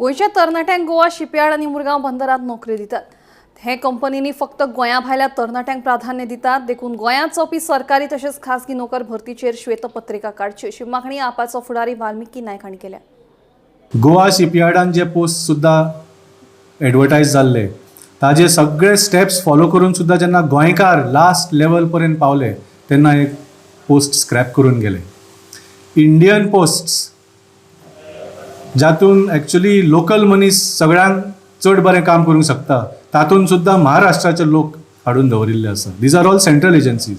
गोयच्या तरणाट्यांक गोवा शिपयार्ड आनी मुरगांव बंदरात नोकरी दितात. हे कंपनींनी फक्त गोंया भायल्या तरणाट्यांक प्राधान्य दितात. देखून गोंयांत चलपी सरकारी तशेंच खासगी नोकर भरतीचेर श्वेतपत्रिका काडची अशी मागणी आपाचो फुडारी वाल्मिकी नायक हांणी केल्या. गोवा शिपयार्डान जे पोस्ट सुद्दां एडवर्टायज जाल्ले ताजे सगळे स्टेप्स फॉलो करून सुद्दां जेन्ना गोंयकार लास्ट लेवल पर्यंत पावले तेन्ना एक पोस्ट स्क्रॅप करून गेले. इंडियन पोस्ट्स जातून एक्चुअली लोकल मनीस सगळ्यांक चड बरें काम करूंक शकता तातूंत सुद्दां महाराष्ट्राचे लोक हाडून दवरिल्ले आसा. These are all central agencies.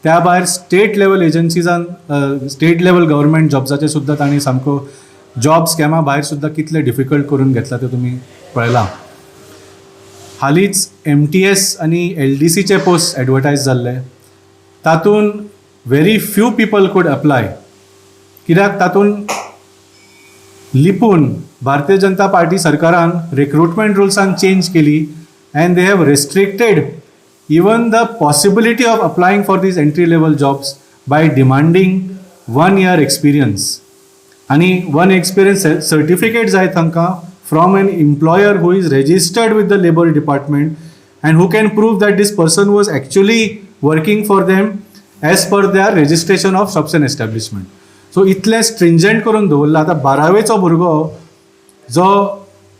त्या भायर स्टेट लेवल एजन्सीजान स्टेट लेवल गव्हर्मेंट जॉब्साचे सुद्दां तांणी सामको जॉब स्कॅमा भायर सुद्दां कितले डिफिकल्ट करून घेतला ते तुमी पळयलां. हालींच MTS आनी LDCचे पोस्ट एडवर्टायज जाल्ले तातूंत very few people could apply. कित्याक तातूंत लिपून भारतीय जनता पार्टी सरकारान रिक्रुटमेंट रुल्सांक चेंज केली and they have restricted even the possibility of applying for these entry level jobs by demanding 1 year experience. आनी 1 एक्सपिरियन्स सर्टिफिकेट जाय तांकां from an employer who is registered with the labor department and who can prove that this person was actually working for them as per their registration of shops and establishment. So इतले स्ट्रिंजंट करून दवरला. आतां 12वेचो भुरगो जो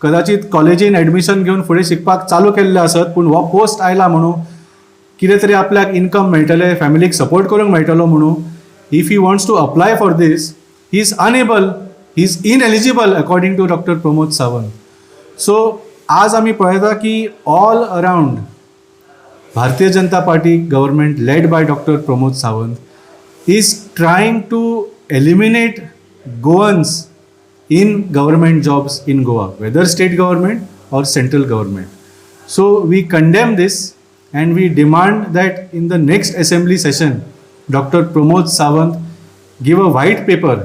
कदाचित कॉलेजीन admission घेवन फुडें शिकपाक चालू केल्ले आसत पूण हो पोस्ट आयला म्हणून कितें तरी आपल्याक इनकम मेळटलें, फॅमिलीक सपोर्ट करूंक मेळटलो म्हणून if he wants to apply for this he is unable, he is ineligible according to doctor Pramod Sawant. So आज आमी पळयता की all around Bharatiya Janata Party government led by doctor Pramod Sawant is trying to eliminate Goans in government jobs in Goa, whether state government or central government. So we condemn this and we demand that in the next assembly session, Dr. Pramod Sawant give a white paper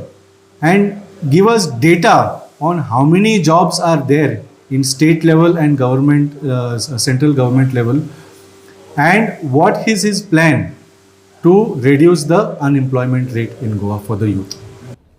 and give us data on how many jobs are there in state level and government, central government level, and what is his plan to reduce the unemployment rate in Goa for the youth.